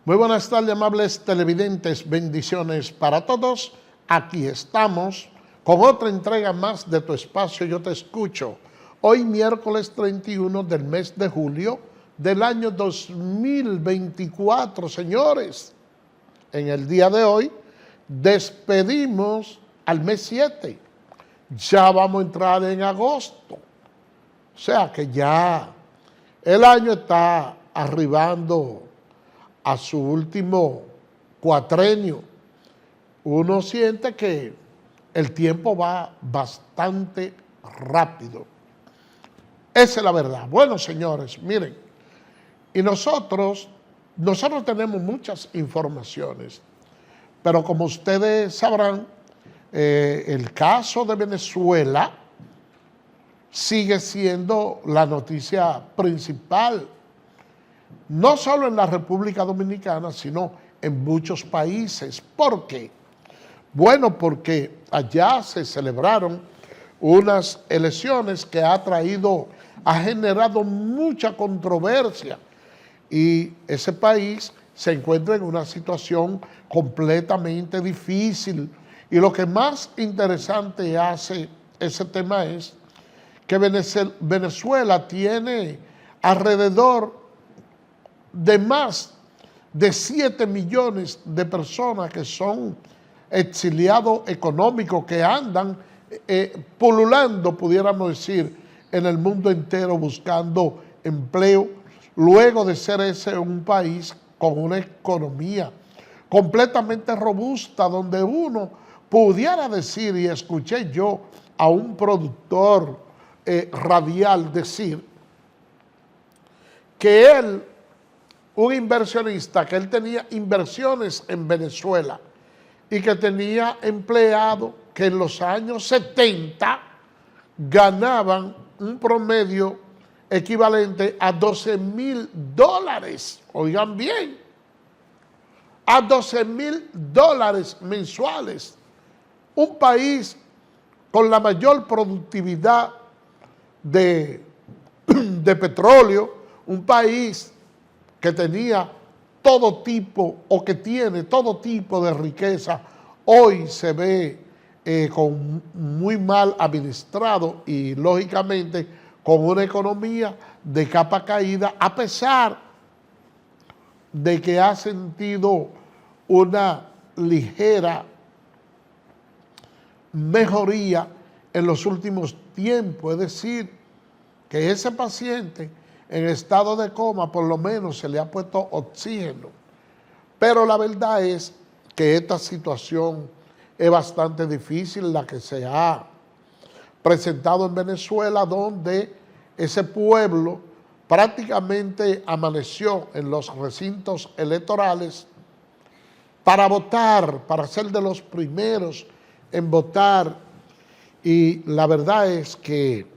Muy buenas tardes, amables televidentes, bendiciones para todos. Aquí estamos con otra entrega más de tu espacio Yo Te Escucho. Hoy miércoles 31 del mes de julio del año 2024, señores. En el día de hoy despedimos al mes 7. Ya vamos a entrar en agosto. O sea que ya el año está arribando a su último cuatrenio. Uno siente que el tiempo va bastante rápido. Esa es la verdad. Bueno, señores, miren, y nosotros tenemos muchas informaciones, pero como ustedes sabrán, el caso de Venezuela sigue siendo la noticia principal, no solo en la República Dominicana, sino en muchos países. ¿Por qué? Bueno, porque allá se celebraron unas elecciones que ha generado mucha controversia, y ese país se encuentra en una situación completamente difícil. Y lo que más interesante hace ese tema es que Venezuela tiene alrededor de más de 7 millones de personas que son exiliados económicos, que andan pululando, pudiéramos decir, en el mundo entero buscando empleo, luego de ser ese un país con una economía completamente robusta, donde uno pudiera decir, y escuché yo a un productor radial decir, que él, un inversionista, que él tenía inversiones en Venezuela y que tenía empleados que en los años 70 ganaban un promedio equivalente a $12,000. Oigan bien, a $12,000 mensuales. Un país con la mayor productividad de petróleo, un país que tenía todo tipo o que tiene todo tipo de riqueza, hoy se ve con muy mal administrado y lógicamente con una economía de capa caída, a pesar de que ha sentido una ligera mejoría en los últimos tiempos. Es decir, que ese paciente en estado de coma por lo menos se le ha puesto oxígeno. Pero la verdad es que esta situación es bastante difícil, la que se ha presentado en Venezuela, donde ese pueblo prácticamente amaneció en los recintos electorales para votar, para ser de los primeros en votar. Y la verdad es que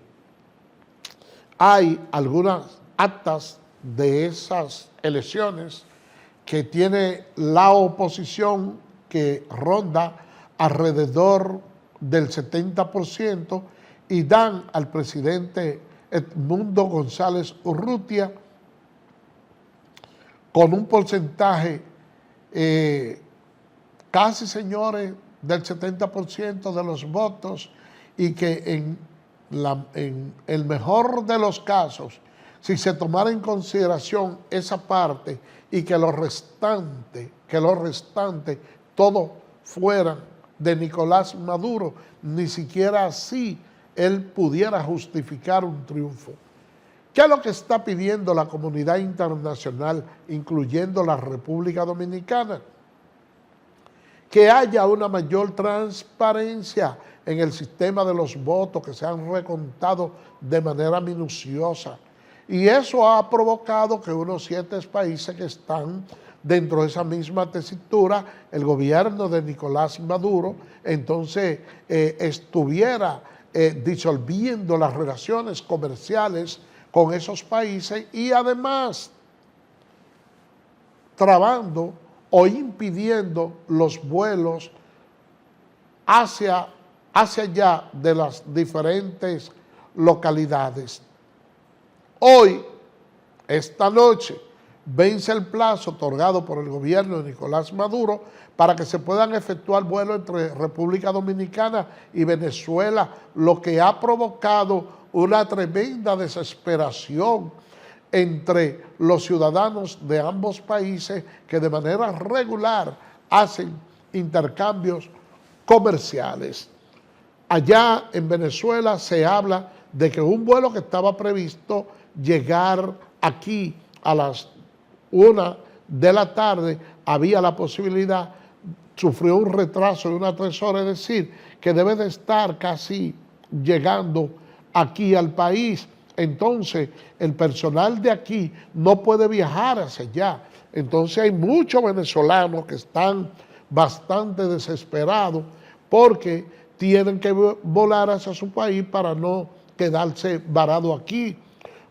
hay algunas actas de esas elecciones que tiene la oposición, que ronda alrededor del 70%, y dan al presidente Edmundo González Urrutia con un porcentaje casi, señores, del 70% de los votos, y que en el mejor de los casos, si se tomara en consideración esa parte y que lo restante todo fuera de Nicolás Maduro, ni siquiera así él pudiera justificar un triunfo. ¿Qué es lo que está pidiendo la comunidad internacional, incluyendo la República Dominicana? Que haya una mayor transparencia en el sistema de los votos, que sean recontados de manera minuciosa. Y eso ha provocado que unos 7 países que están dentro de esa misma tesitura, el gobierno de Nicolás Maduro, entonces estuviera disolviendo las relaciones comerciales con esos países, y además trabando o impidiendo los vuelos hacia allá de las diferentes localidades. Hoy, esta noche, vence el plazo otorgado por el gobierno de Nicolás Maduro para que se puedan efectuar vuelos entre República Dominicana y Venezuela, lo que ha provocado una tremenda desesperación entre los ciudadanos de ambos países que de manera regular hacen intercambios comerciales. Allá en Venezuela se habla de que un vuelo que estaba previsto llegar aquí a las 1 de la tarde, había la posibilidad, sufrió un retraso de unas 3 horas, es decir, que debe de estar casi llegando aquí al país. Entonces, el personal de aquí no puede viajar hacia allá. Entonces, hay muchos venezolanos que están bastante desesperados porque tienen que volar hacia su país para no quedarse varados aquí.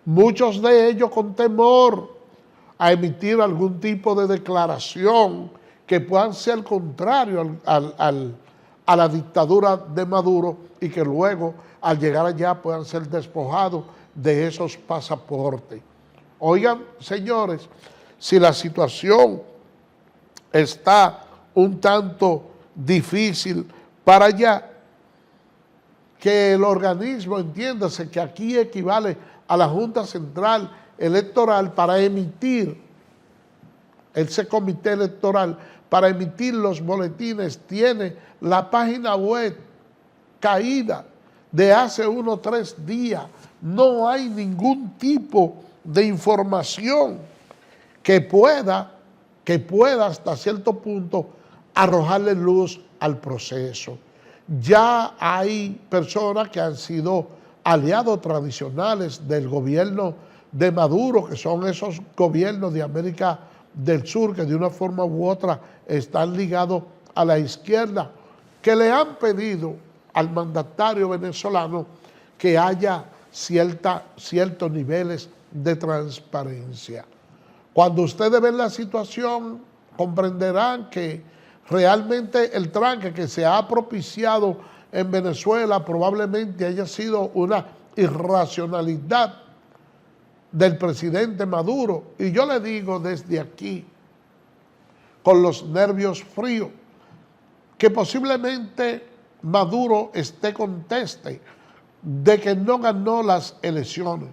Muchos de ellos con temor a emitir algún tipo de declaración que puedan ser contrario a la dictadura de Maduro y que luego al llegar allá puedan ser despojados de esos pasaportes. Oigan, señores, si la situación está un tanto difícil para allá, que el organismo, entiéndase que aquí equivale a la Junta Central Electoral para emitir, ese comité electoral, para emitir los boletines, tiene la página web caída de hace unos 3 días. No hay ningún tipo de información que pueda hasta cierto punto arrojarle luz al proceso. Ya hay personas que han sido aliados tradicionales del gobierno de Maduro, que son esos gobiernos de América del Sur que de una forma u otra están ligados a la izquierda, que le han pedido al mandatario venezolano que haya ciertos niveles de transparencia. Cuando ustedes ven la situación, comprenderán que realmente el tranque que se ha propiciado en Venezuela probablemente haya sido una irracionalidad del presidente Maduro. Y yo le digo desde aquí, con los nervios fríos, que posiblemente Maduro esté conteste de que no ganó las elecciones,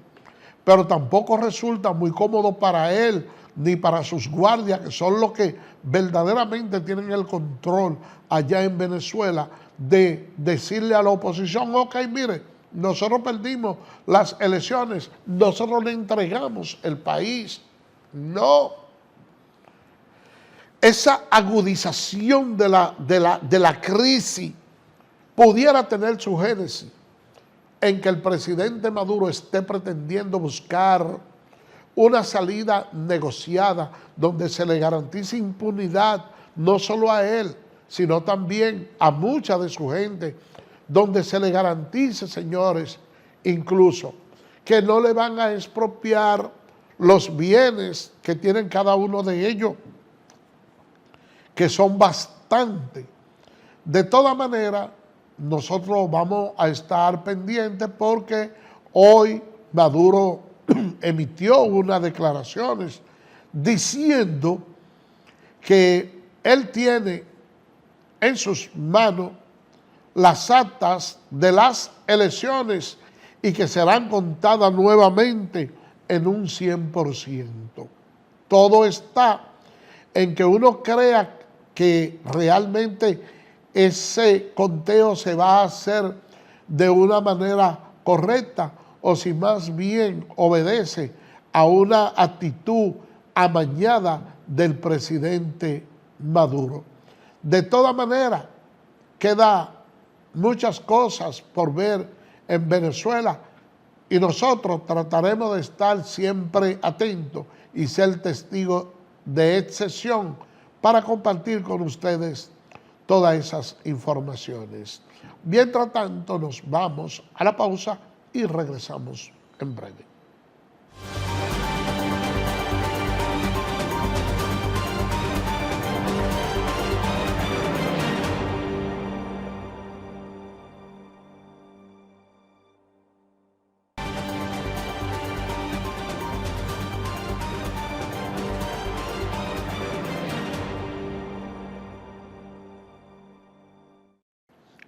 pero tampoco resulta muy cómodo para él ni para sus guardias, que son los que verdaderamente tienen el control allá en Venezuela, de decirle a la oposición: ok, mire, nosotros perdimos las elecciones, nosotros le entregamos el país. No. Esa agudización de la crisis pudiera tener su génesis en que el presidente Maduro esté pretendiendo buscar una salida negociada donde se le garantice impunidad no solo a él, sino también a mucha de su gente, donde se le garantice, señores, incluso que no le van a expropiar los bienes que tienen cada uno de ellos, que son bastantes. De todas maneras, nosotros vamos a estar pendientes porque hoy Maduro emitió unas declaraciones diciendo que él tiene en sus manos las actas de las elecciones y que serán contadas nuevamente en un 100%. Todo está en que uno crea que realmente ese conteo se va a hacer de una manera correcta o si más bien obedece a una actitud amañada del presidente Maduro. De todas maneras, queda muchas cosas por ver en Venezuela y nosotros trataremos de estar siempre atentos y ser testigos de excepción para compartir con ustedes todas esas informaciones. Mientras tanto, nos vamos a la pausa y regresamos en breve.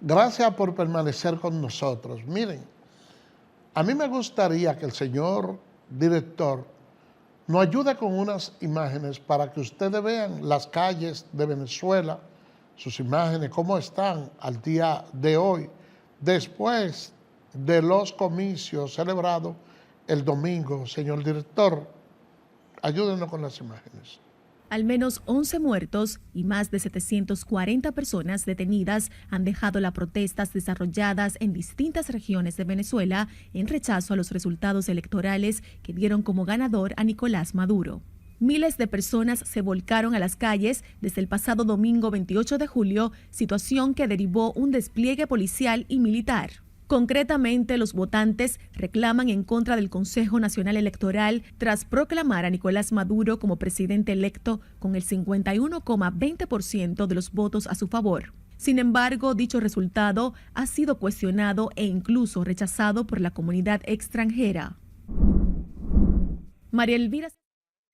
Gracias por permanecer con nosotros. Miren, a mí me gustaría que el señor director nos ayude con unas imágenes para que ustedes vean las calles de Venezuela, sus imágenes, cómo están al día de hoy, después de los comicios celebrados el domingo. Señor director, ayúdenos con las imágenes. Al menos 11 muertos y más de 740 personas detenidas han dejado las protestas desarrolladas en distintas regiones de Venezuela en rechazo a los resultados electorales que dieron como ganador a Nicolás Maduro. Miles de personas se volcaron a las calles desde el pasado domingo 28 de julio, situación que derivó un despliegue policial y militar. Concretamente, los votantes reclaman en contra del Consejo Nacional Electoral tras proclamar a Nicolás Maduro como presidente electo con el 51,20% de los votos a su favor. Sin embargo, dicho resultado ha sido cuestionado e incluso rechazado por la comunidad extranjera. María Elvira.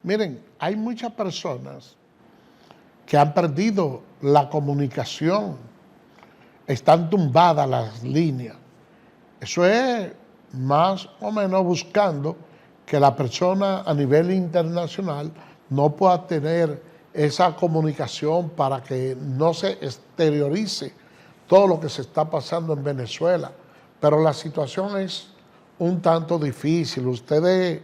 Miren, hay muchas personas que han perdido la comunicación, están tumbadas las líneas. Eso es más o menos buscando que la persona a nivel internacional no pueda tener esa comunicación para que no se exteriorice todo lo que se está pasando en Venezuela. Pero la situación es un tanto difícil. Ustedes,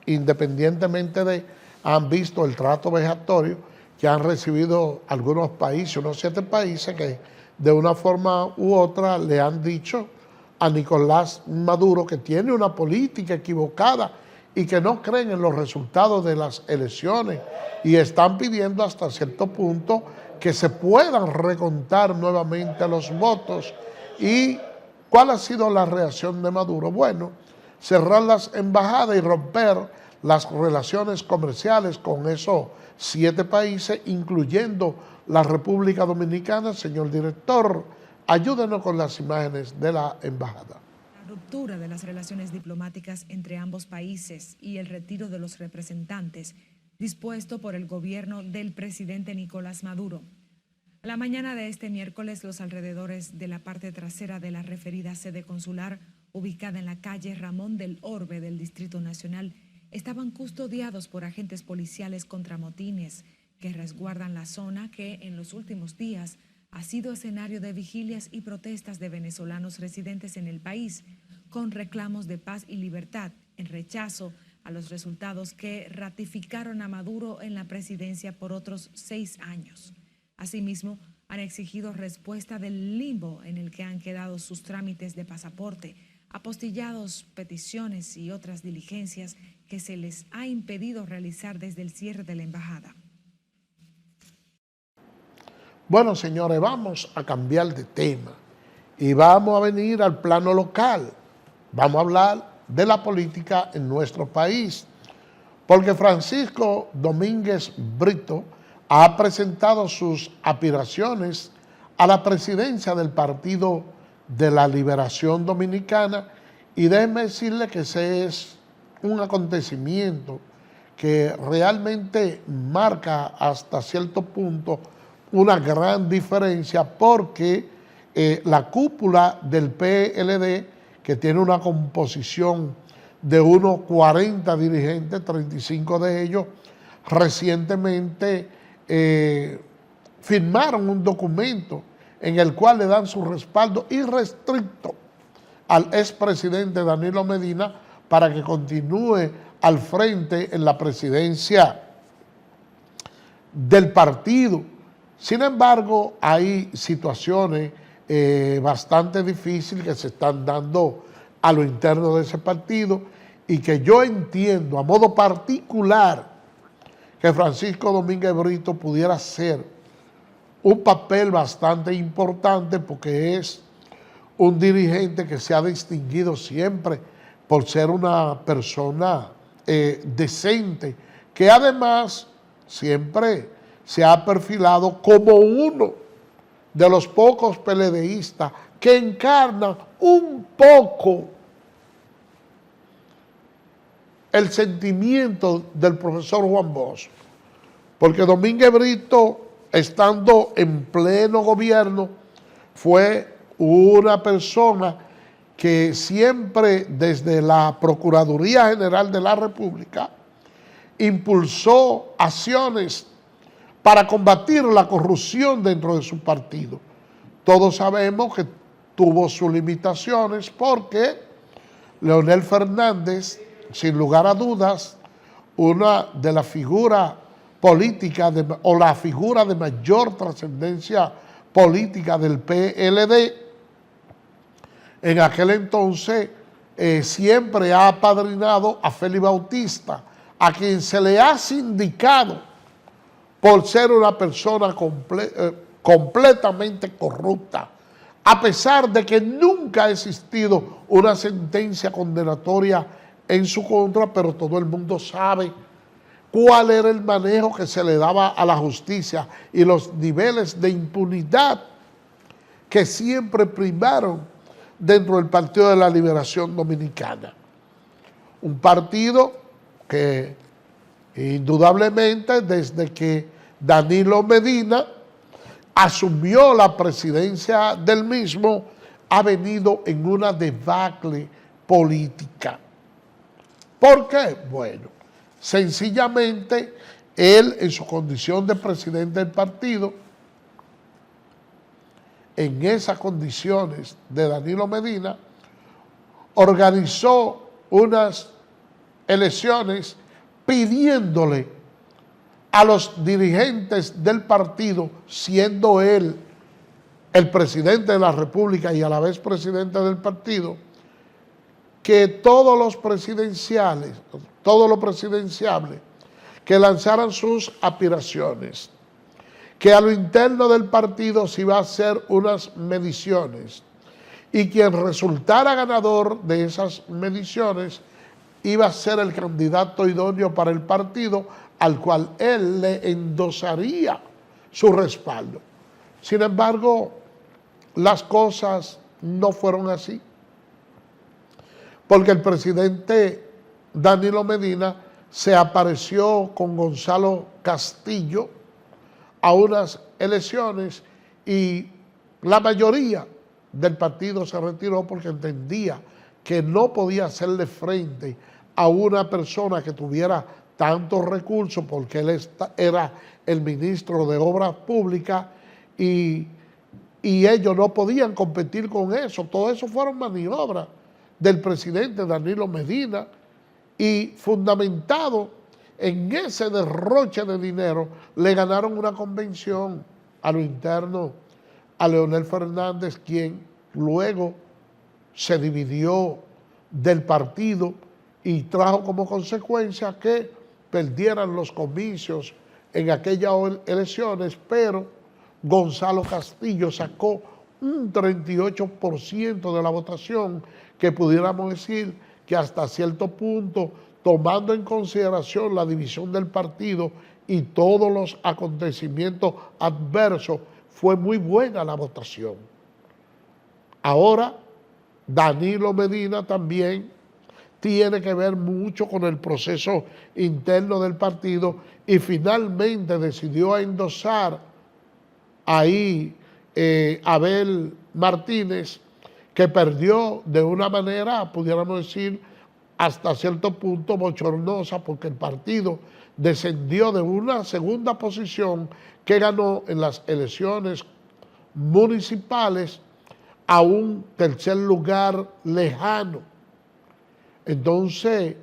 independientemente han visto el trato vejatorio que han recibido algunos países, unos 7 países que de una forma u otra le han dicho a Nicolás Maduro que tiene una política equivocada y que no creen en los resultados de las elecciones y están pidiendo hasta cierto punto que se puedan recontar nuevamente los votos. ¿Y cuál ha sido la reacción de Maduro? Bueno, cerrar las embajadas y romper las relaciones comerciales con esos 7 países, incluyendo la República Dominicana. Señor director, ayúdenos con las imágenes de la embajada. La ruptura de las relaciones diplomáticas entre ambos países y el retiro de los representantes dispuesto por el gobierno del presidente Nicolás Maduro. A la mañana de este miércoles, los alrededores de la parte trasera de la referida sede consular, ubicada en la calle Ramón del Orbe del Distrito Nacional, estaban custodiados por agentes policiales contra motines que resguardan la zona que en los últimos días ha sido escenario de vigilias y protestas de venezolanos residentes en el país, con reclamos de paz y libertad en rechazo a los resultados que ratificaron a Maduro en la presidencia por otros 6 años. Asimismo, han exigido respuesta del limbo en el que han quedado sus trámites de pasaporte, apostillados, peticiones y otras diligencias que se les ha impedido realizar desde el cierre de la embajada. Bueno, señores, vamos a cambiar de tema y vamos a venir al plano local. Vamos a hablar de la política en nuestro país, porque Francisco Domínguez Brito ha presentado sus aspiraciones a la presidencia del Partido de la Liberación Dominicana y déjenme decirle que ese es un acontecimiento que realmente marca hasta cierto punto una gran diferencia porque la cúpula del PLD, que tiene una composición de unos 40 dirigentes, 35 de ellos, recientemente firmaron un documento en el cual le dan su respaldo irrestricto al expresidente Danilo Medina para que continúe al frente en la presidencia del partido. Sin embargo, hay situaciones bastante difíciles que se están dando a lo interno de ese partido y que yo entiendo a modo particular que Francisco Domínguez Brito pudiera hacer un papel bastante importante porque es un dirigente que se ha distinguido siempre por ser una persona decente, que además siempre se ha perfilado como uno de los pocos PLDistas que encarna un poco el sentimiento del profesor Juan Bosch, porque Domínguez Brito, estando en pleno gobierno, fue una persona que siempre desde la Procuraduría General de la República impulsó acciones para combatir la corrupción dentro de su partido. Todos sabemos que tuvo sus limitaciones porque Leonel Fernández, sin lugar a dudas, una de las figuras políticas o la figura de mayor trascendencia política del PLD, en aquel entonces siempre ha apadrinado a Félix Bautista, a quien se le ha sindicado por ser una persona completamente corrupta, a pesar de que nunca ha existido una sentencia condenatoria en su contra, pero todo el mundo sabe cuál era el manejo que se le daba a la justicia y los niveles de impunidad que siempre primaron dentro del Partido de la Liberación Dominicana. Un partido que indudablemente desde que Danilo Medina asumió la presidencia del mismo ha venido en una debacle política. ¿Por qué? Bueno, sencillamente él en su condición de presidente del partido, en esas condiciones de Danilo Medina, organizó unas elecciones pidiéndole a los dirigentes del partido, siendo él el presidente de la República y a la vez presidente del partido, que todos los presidenciables que lanzaran sus aspiraciones, que a lo interno del partido se iba a hacer unas mediciones y quien resultara ganador de esas mediciones iba a ser el candidato idóneo para el partido al cual él le endosaría su respaldo. Sin embargo, las cosas no fueron así, porque el presidente Danilo Medina se apareció con Gonzalo Castillo a unas elecciones y la mayoría del partido se retiró porque entendía que no podía hacerle frente a una persona que tuviera tantos recursos, porque él era el ministro de Obras Públicas y ellos no podían competir con eso. Todo eso fueron maniobras del presidente Danilo Medina y fundamentado en ese derroche de dinero, le ganaron una convención a lo interno a Leonel Fernández, quien luego se dividió del partido y trajo como consecuencia que perdieran los comicios en aquellas elecciones, pero Gonzalo Castillo sacó un 38% de la votación, que pudiéramos decir que hasta cierto punto, tomando en consideración la división del partido y todos los acontecimientos adversos, fue muy buena la votación. Ahora, Danilo Medina también tiene que ver mucho con el proceso interno del partido y finalmente decidió endosar ahí Abel Martínez, que perdió de una manera, pudiéramos decir, hasta cierto punto bochornosa, porque el partido descendió de una segunda posición que ganó en las elecciones municipales a un tercer lugar lejano. Entonces,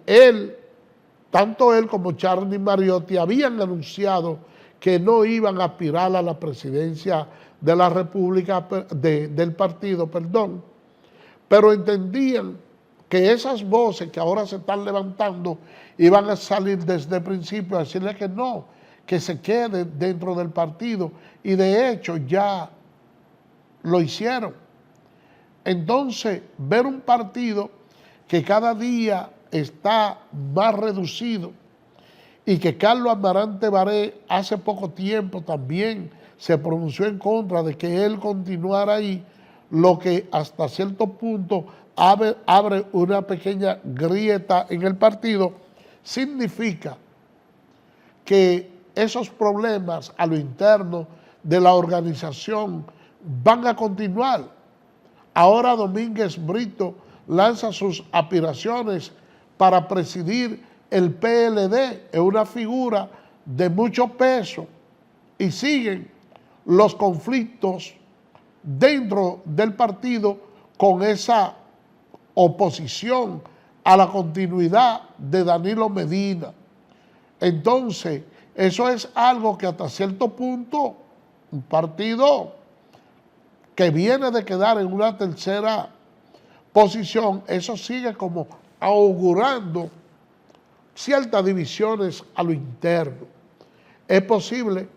tanto él como Charly Mariotti habían anunciado que no iban a aspirar a la presidencia de la República, del partido, pero entendían que esas voces que ahora se están levantando iban a salir desde el principio a decirle que no, que se quede dentro del partido, y de hecho ya lo hicieron. Entonces, ver un partido que cada día está más reducido y que Carlos Amarante Baré hace poco tiempo también se pronunció en contra de que él continuara ahí, lo que hasta cierto punto abre una pequeña grieta en el partido, significa que esos problemas a lo interno de la organización van a continuar. ahora Domínguez Brito lanza sus aspiraciones para presidir el PLD, es una figura de mucho peso y siguen los conflictos dentro del partido con esa oposición a la continuidad de Danilo Medina. Entonces, eso es algo que hasta cierto punto, un partido que viene de quedar en una tercera posición, eso sigue como augurando ciertas divisiones a lo interno. Es posible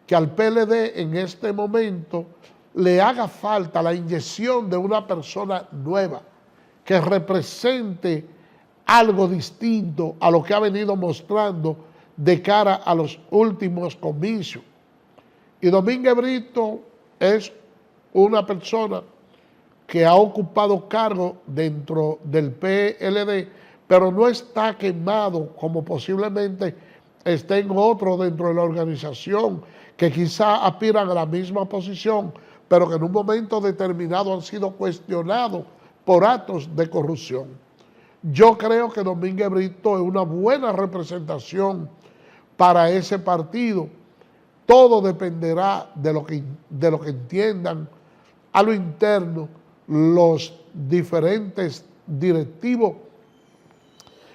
que al PLD en este momento le haga falta la inyección de una persona nueva que represente algo distinto a lo que ha venido mostrando de cara a los últimos comicios. Y Domínguez Brito es una persona que ha ocupado cargo dentro del PLD, pero no está quemado como posiblemente estén otros dentro de la organización que quizá aspiran a la misma posición, pero que en un momento determinado han sido cuestionados por actos de corrupción. Yo creo que Domínguez Brito es una buena representación para ese partido. Todo dependerá de lo que entiendan a lo interno los diferentes directivos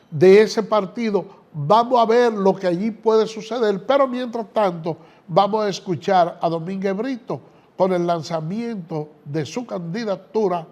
de ese partido. Vamos a ver lo que allí puede suceder, pero mientras tanto vamos a escuchar a Domínguez Brito con el lanzamiento de su candidatura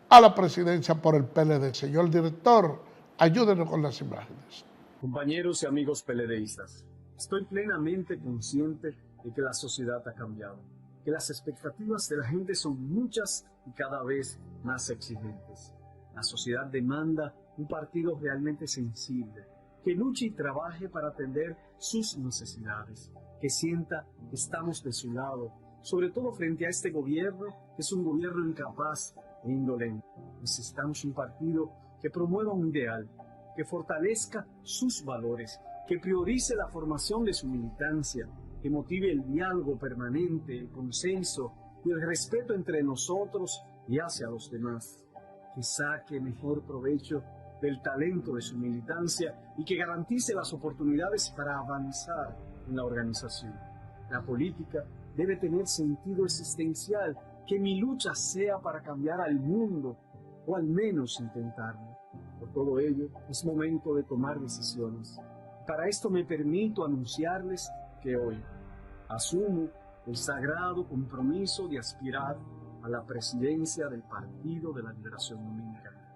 a la presidencia por el PLD. Señor director, ayúdenos con las imágenes. Compañeros y amigos PLDistas, estoy plenamente consciente de que la sociedad ha cambiado, que las expectativas de la gente son muchas y cada vez más exigentes. La sociedad demanda un partido realmente sensible, que luche y trabaje para atender sus necesidades, que sienta que estamos de su lado, sobre todo frente a este gobierno, que es un gobierno incapaz e indolente. Necesitamos un partido que promueva un ideal, que fortalezca sus valores, que priorice la formación de su militancia, que motive el diálogo permanente, el consenso y el respeto entre nosotros y hacia los demás, que saque mejor provecho del talento de su militancia y que garantice las oportunidades para avanzar en la organización. La política debe tener sentido existencial, que mi lucha sea para cambiar al mundo, o al menos intentarlo. Por todo ello, es momento de tomar decisiones. Para esto me permito anunciarles que hoy asumo el sagrado compromiso de aspirar a la presidencia del Partido de la Liberación Dominicana.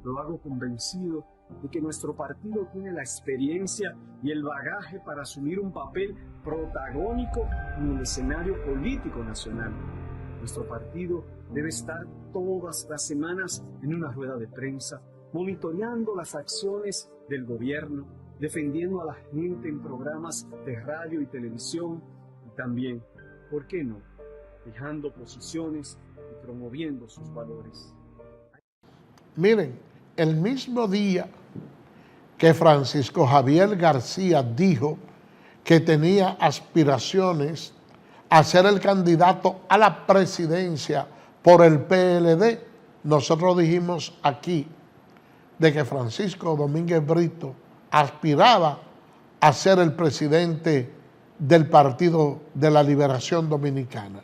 Lo hago convencido de que nuestro partido tiene la experiencia y el bagaje para asumir un papel protagónico en el escenario político nacional. Nuestro partido debe estar todas las semanas en una rueda de prensa, monitoreando las acciones del gobierno, defendiendo a la gente en programas de radio y televisión y también, ¿por qué no?, fijando posiciones y promoviendo sus valores. Miren, el mismo día que Francisco Javier García dijo que tenía aspiraciones a ser el candidato a la presidencia por el PLD, nosotros dijimos aquí de que Francisco Domínguez Brito aspiraba a ser el presidente del Partido de la Liberación Dominicana.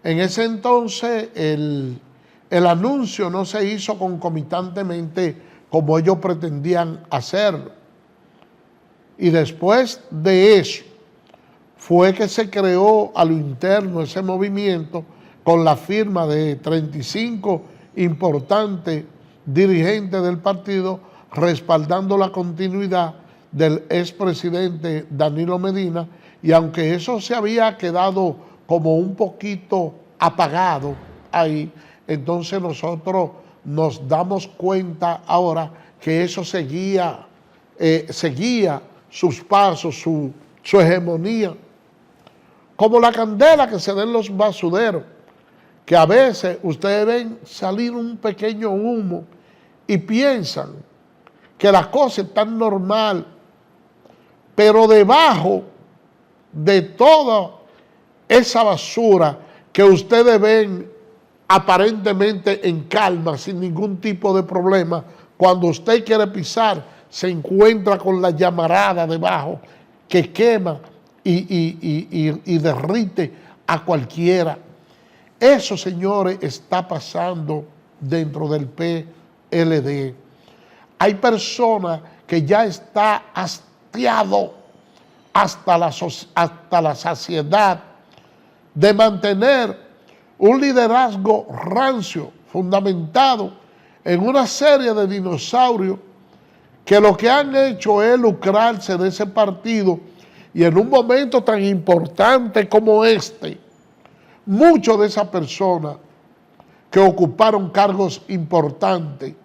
En ese entonces el anuncio no se hizo concomitantemente como ellos pretendían hacerlo. Y después de eso fue que se creó a lo interno ese movimiento con la firma de 35 importantes dirigentes del partido respaldando la continuidad del expresidente Danilo Medina, y aunque eso se había quedado como un poquito apagado ahí, entonces nosotros nos damos cuenta ahora que eso seguía sus pasos, su hegemonía, como la candela que se da en los basureros, que a veces ustedes ven salir un pequeño humo y piensan que las cosas están normal, pero debajo de toda esa basura que ustedes ven aparentemente en calma, sin ningún tipo de problema. Cuando usted quiere pisar, se encuentra con la llamarada debajo que quema y derrite a cualquiera. Eso, señores, está pasando dentro del PLD. Hay personas que ya está hastiado hasta la saciedad de mantener un liderazgo rancio, fundamentado en una serie de dinosaurios que lo que han hecho es lucrarse de ese partido, y en un momento tan importante como este, muchos de esas personas que ocuparon cargos importantes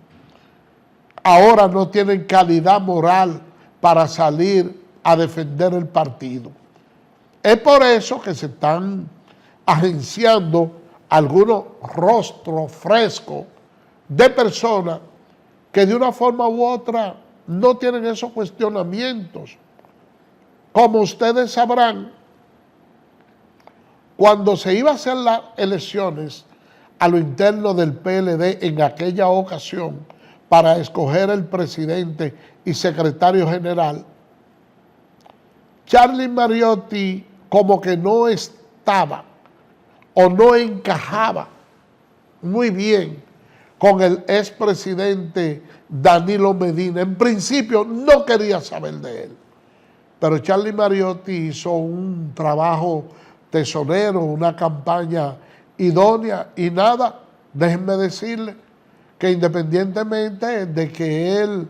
ahora no tienen calidad moral para salir a defender el partido. Es por eso que se están agenciando algunos rostros frescos de personas que de una forma u otra no tienen esos cuestionamientos. Como ustedes sabrán, cuando se iba a hacer las elecciones a lo interno del PLD en aquella ocasión para escoger el presidente y secretario general, Charlie Mariotti como que no estaba o no encajaba muy bien con el expresidente Danilo Medina. En principio no quería saber de él, pero Charlie Mariotti hizo un trabajo tesonero, una campaña idónea, y nada, déjenme decirle que independientemente de que él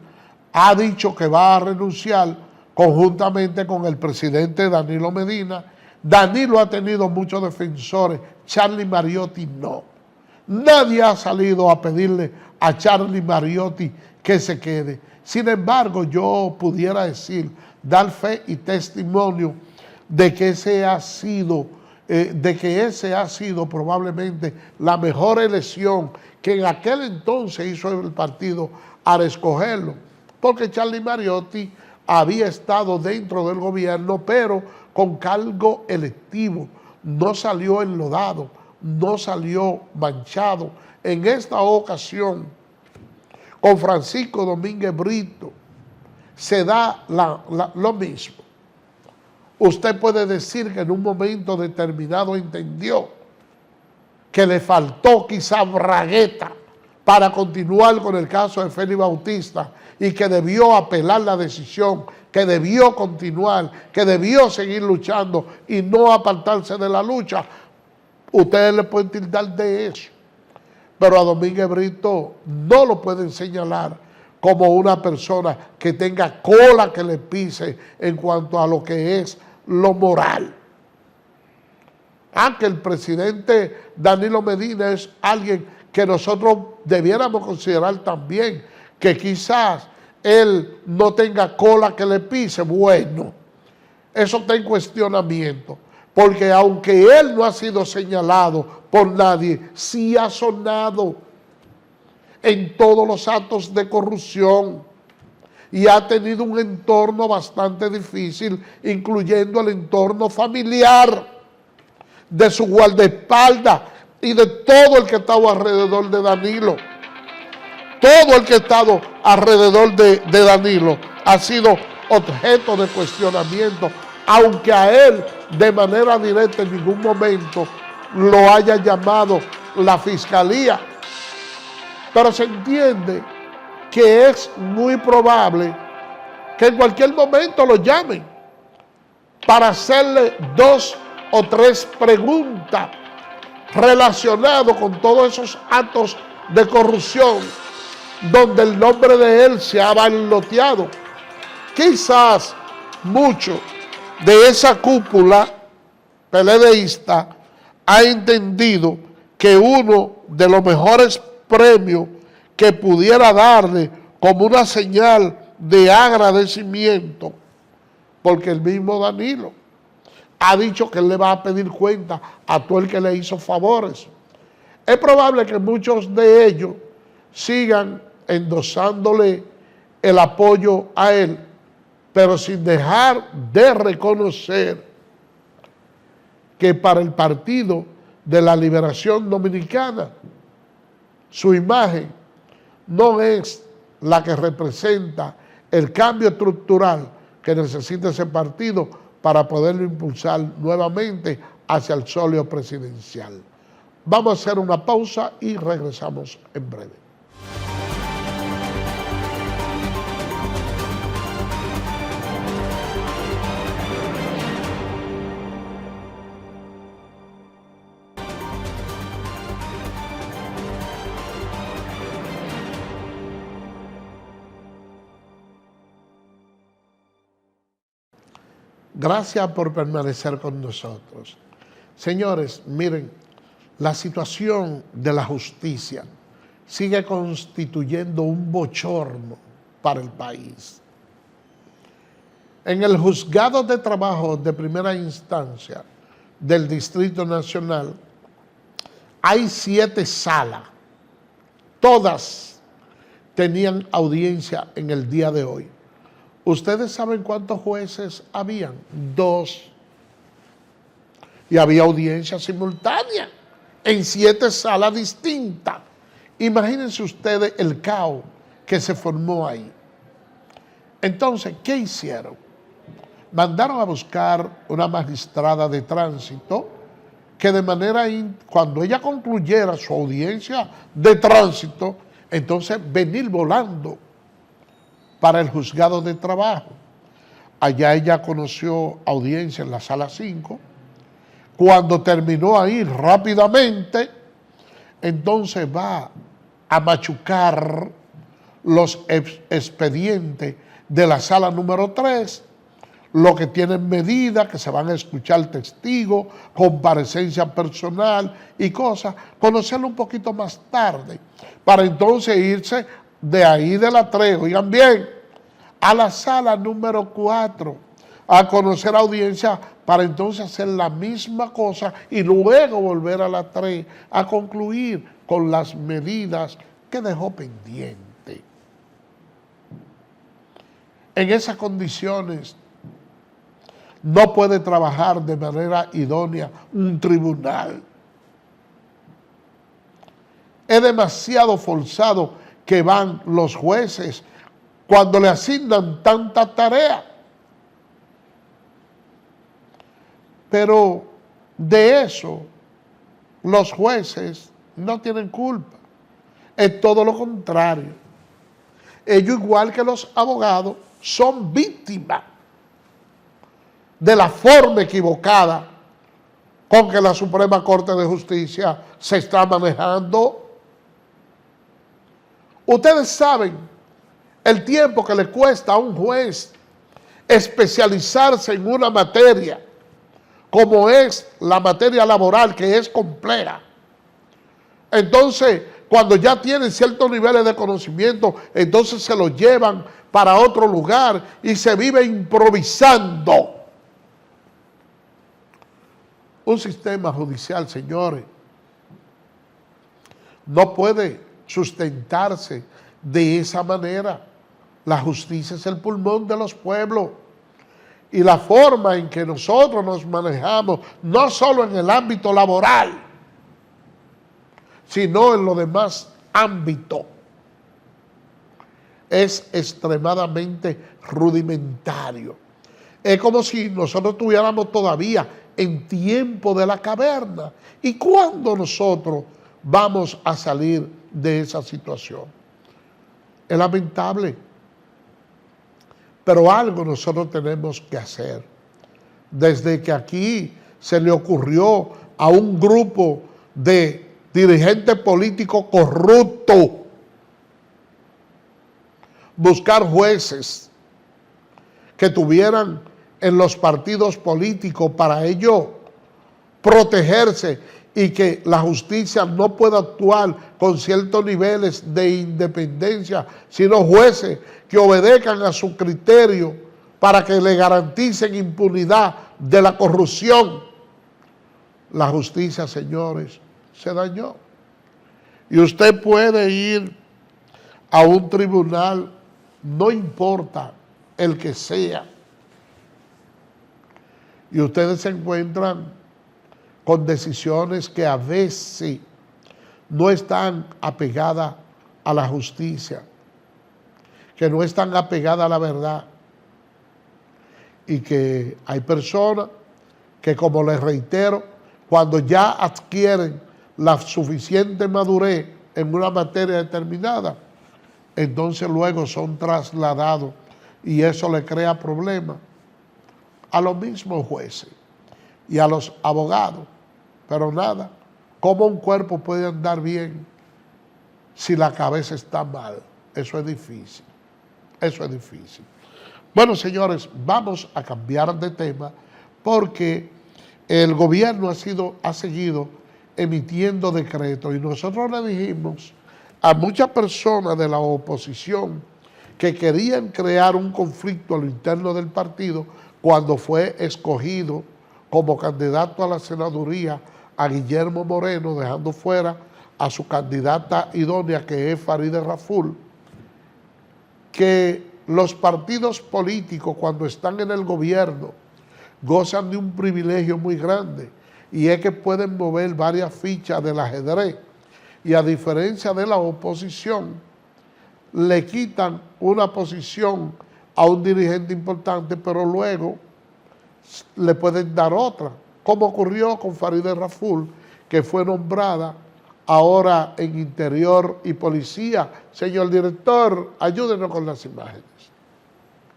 ha dicho que va a renunciar conjuntamente con el presidente Danilo Medina, Danilo ha tenido muchos defensores, Charlie Mariotti no. Nadie ha salido a pedirle a Charlie Mariotti que se quede. Sin embargo, yo pudiera decir, dar fe y testimonio de que ese ha sido probablemente la mejor elección que en aquel entonces hizo el partido al escogerlo, porque Charlie Mariotti había estado dentro del gobierno, pero con cargo electivo, no salió enlodado, no salió manchado. En esta ocasión, con Francisco Domínguez Brito, se da lo mismo. Usted puede decir que en un momento determinado entendió que le faltó quizá bragueta para continuar con el caso de Félix Bautista y que debió apelar la decisión, que debió continuar, que debió seguir luchando y no apartarse de la lucha. Ustedes le pueden tildar de eso, pero a Domínguez Brito no lo pueden señalar como una persona que tenga cola que le pise en cuanto a lo que es lo moral. Que el presidente Danilo Medina es alguien que nosotros debiéramos considerar también, que quizás él no tenga cola que le pise. Bueno, eso está en cuestionamiento, porque aunque él no ha sido señalado por nadie, sí ha sonado en todos los actos de corrupción y ha tenido un entorno bastante difícil, incluyendo el entorno familiar de su guardaespaldas y de todo el que estaba alrededor de Danilo. Todo el que ha estado alrededor de Danilo ha sido objeto de cuestionamiento, aunque a él de manera directa en ningún momento lo haya llamado la fiscalía. Pero se entiende que es muy probable que en cualquier momento lo llamen para hacerle 2 o 3 preguntas relacionadas con todos esos actos de corrupción donde el nombre de él se ha bailoteado. Quizás mucho de esa cúpula PLDista ha entendido que uno de los mejores premios que pudiera darle como una señal de agradecimiento, porque el mismo Danilo ha dicho que él le va a pedir cuenta a todo el que le hizo favores. Es probable que muchos de ellos sigan endosándole el apoyo a él, pero sin dejar de reconocer que para el partido de la Liberación Dominicana, su imagen no es la que representa el cambio estructural que necesita ese partido para poderlo impulsar nuevamente hacia el solio presidencial. Vamos a hacer una pausa y regresamos en breve. Gracias por permanecer con nosotros. Señores, miren, la situación de la justicia sigue constituyendo un bochorno para el país. En el juzgado de trabajo de primera instancia del Distrito Nacional hay 7 salas. Todas tenían audiencia en el día de hoy. ¿Ustedes saben cuántos jueces habían? 2. Y había audiencia simultánea en 7 salas distintas. Imagínense ustedes el caos que se formó ahí. Entonces, ¿qué hicieron? Mandaron a buscar una magistrada de tránsito que de manera, cuando ella concluyera su audiencia de tránsito, entonces venir volando para el juzgado de trabajo. Allá ella conoció audiencia en la sala 5. Cuando terminó ahí rápidamente, entonces va a machucar los expedientes de la sala número 3, lo que tienen medidas, que se van a escuchar testigos, comparecencia personal y cosas, conocerlo un poquito más tarde, para entonces irse de ahí de la 3, oigan bien, a la sala número 4, a conocer audiencia para entonces hacer la misma cosa y luego volver a la 3 a concluir con las medidas que dejó pendiente. En esas condiciones no puede trabajar de manera idónea un tribunal. Es demasiado forzado que van los jueces cuando le asignan tanta tarea. Pero de eso los jueces no tienen culpa. Es todo lo contrario. Ellos, igual que los abogados, son víctimas de la forma equivocada con que la Suprema Corte de Justicia se está manejando. Ustedes saben el tiempo que le cuesta a un juez especializarse en una materia, como es la materia laboral, que es compleja. Entonces, cuando ya tienen ciertos niveles de conocimiento, entonces se lo llevan para otro lugar y se vive improvisando. Un sistema judicial, señores, no puede sustentarse de esa manera. La justicia es el pulmón de los pueblos. Y la forma en que nosotros nos manejamos, no solo en el ámbito laboral, sino en los demás ámbitos, es extremadamente rudimentario. Es como si nosotros estuviéramos todavía en tiempo de la caverna. ¿Y cuándo nosotros vamos a salir de esa situación? Es lamentable, pero algo nosotros tenemos que hacer. Desde que aquí se le ocurrió a un grupo de dirigentes políticos corruptos buscar jueces que tuvieran en los partidos políticos para ello protegerse y que la justicia no pueda actuar con ciertos niveles de independencia, sino jueces que obedezcan a su criterio para que le garanticen impunidad de la corrupción. La justicia, señores, se dañó. Y usted puede ir a un tribunal, no importa el que sea, y ustedes se encuentran con decisiones que a veces no están apegadas a la justicia, que no están apegadas a la verdad, y que hay personas que, como les reitero, cuando ya adquieren la suficiente madurez en una materia determinada, entonces luego son trasladados y eso le crea problemas a los mismos jueces y a los abogados. Pero nada, ¿cómo un cuerpo puede andar bien si la cabeza está mal? Eso es difícil, eso es difícil. Bueno, señores, vamos a cambiar de tema porque el gobierno ha seguido emitiendo decretos y nosotros le dijimos a muchas personas de la oposición que querían crear un conflicto a lo interno del partido cuando fue escogido como candidato a la senaduría a Guillermo Moreno, dejando fuera a su candidata idónea, que es Farideh Raful, que los partidos políticos, cuando están en el gobierno, gozan de un privilegio muy grande, y es que pueden mover varias fichas del ajedrez, y a diferencia de la oposición, le quitan una posición a un dirigente importante, pero luego le pueden dar otra, como ocurrió con Farideh Raful, que fue nombrada ahora en Interior y Policía. Señor director, ayúdenos con las imágenes.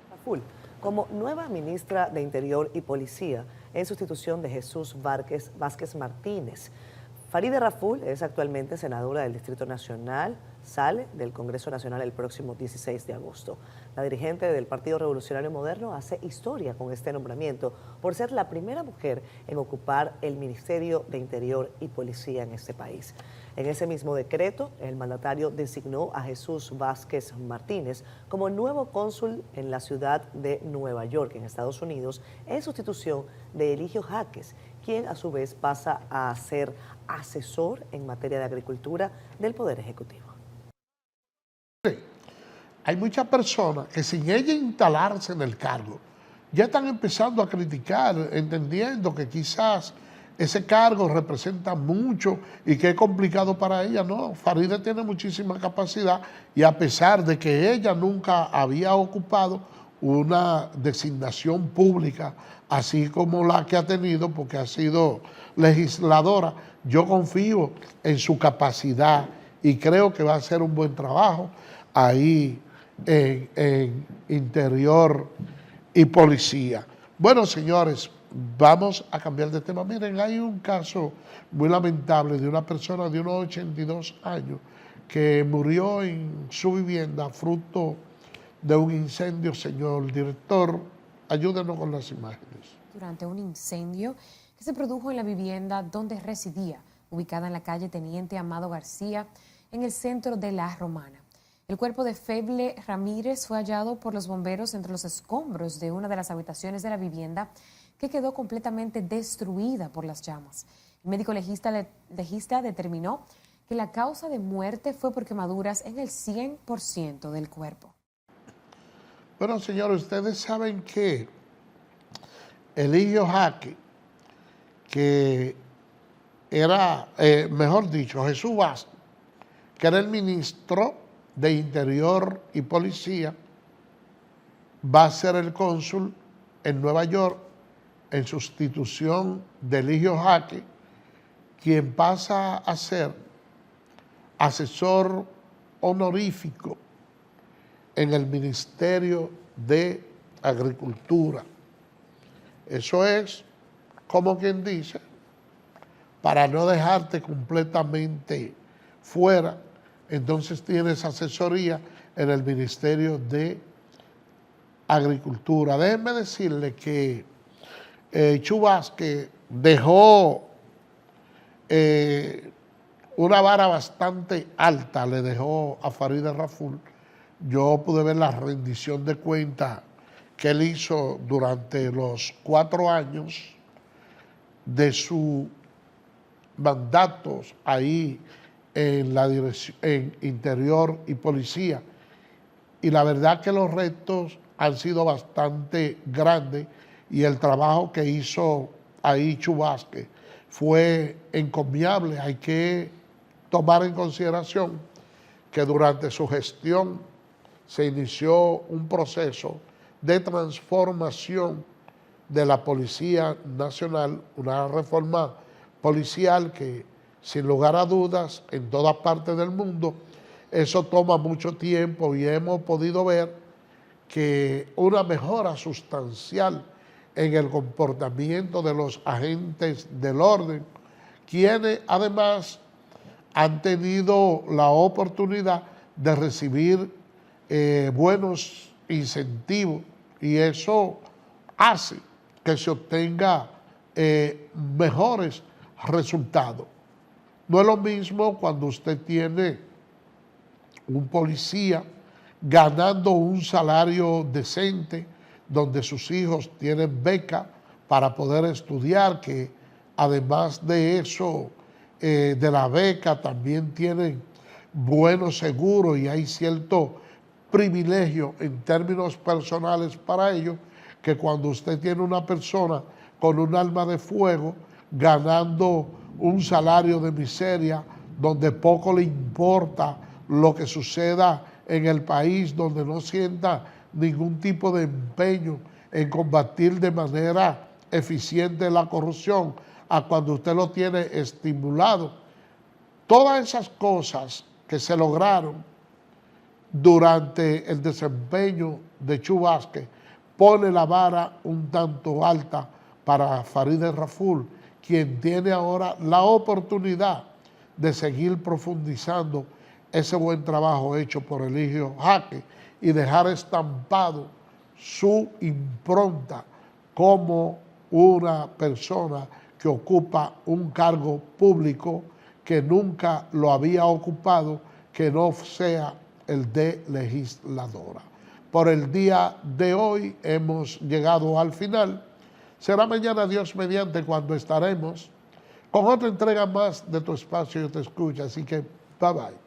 Raful, como nueva ministra de Interior y Policía, en sustitución de Jesús Vázquez Martínez. Farideh Raful es actualmente senadora del Distrito Nacional, sale del Congreso Nacional el próximo 16 de agosto. La dirigente del Partido Revolucionario Moderno hace historia con este nombramiento por ser la primera mujer en ocupar el Ministerio de Interior y Policía en este país. En ese mismo decreto, el mandatario designó a Jesús Vázquez Martínez como nuevo cónsul en la ciudad de Nueva York, en Estados Unidos, en sustitución de Eligio Jaques, quien a su vez pasa a ser asesor en materia de agricultura del Poder Ejecutivo. Hay muchas personas que sin ella instalarse en el cargo, ya están empezando a criticar, entendiendo que quizás ese cargo representa mucho y que es complicado para ella. No, Farideh tiene muchísima capacidad y a pesar de que ella nunca había ocupado una designación pública, así como la que ha tenido, porque ha sido legisladora, yo confío en su capacidad y creo que va a hacer un buen trabajo ahí en Interior y Policía. Bueno, señores, vamos a cambiar de tema. Miren, hay un caso muy lamentable de una persona de unos 82 años que murió en su vivienda fruto de un incendio. Señor director, ayúdenos con las imágenes. Durante un incendio que se produjo en la vivienda donde residía, ubicada en la calle Teniente Amado García, en el centro de La Romana. El cuerpo de Feble Ramírez fue hallado por los bomberos entre los escombros de una de las habitaciones de la vivienda que quedó completamente destruida por las llamas. El médico legista determinó que la causa de muerte fue por quemaduras en el 100% del cuerpo. Bueno, señores, ustedes saben que Eligio Jaques, que era, mejor dicho, Jesús Vázquez, que era el ministro de Interior y Policía, va a ser el cónsul en Nueva York en sustitución de Eligio Jaques, quien pasa a ser asesor honorífico en el Ministerio de Agricultura. Eso es, como quien dice, para no dejarte completamente fuera, entonces tienes asesoría en el Ministerio de Agricultura. Déjenme decirle que Jesús Vázquez dejó una vara bastante alta, le dejó a Farideh Raful. Yo pude ver la rendición de cuentas que él hizo durante los 4 años de su mandato ahí en la dirección, en Interior y Policía. Y la verdad que los retos han sido bastante grandes y el trabajo que hizo ahí Jesús Vázquez fue encomiable. Hay que tomar en consideración que durante su gestión se inició un proceso de transformación de la Policía Nacional, una reforma policial que, sin lugar a dudas, en todas partes del mundo, eso toma mucho tiempo y hemos podido ver que una mejora sustancial en el comportamiento de los agentes del orden, quienes además han tenido la oportunidad de recibir buenos incentivos, y eso hace que se obtenga mejores resultados. No es lo mismo cuando usted tiene un policía ganando un salario decente, donde sus hijos tienen beca para poder estudiar, que además de eso, de la beca, también tienen buenos seguros y hay cierto privilegio en términos personales para ellos, que cuando usted tiene una persona con un arma de fuego ganando un salario de miseria, donde poco le importa lo que suceda en el país, donde no sienta ningún tipo de empeño en combatir de manera eficiente la corrupción, a cuando usted lo tiene estimulado. Todas esas cosas que se lograron durante el desempeño de Chu Vázquez pone la vara un tanto alta para Farideh Raful, quien tiene ahora la oportunidad de seguir profundizando ese buen trabajo hecho por Eligio Jaque y dejar estampado su impronta como una persona que ocupa un cargo público que nunca lo había ocupado, que no sea el de legisladora. Por el día de hoy hemos llegado al final. Será mañana, Dios mediante, cuando estaremos con otra entrega más de Tu Espacio Yo Te Escucho. Así que, bye bye.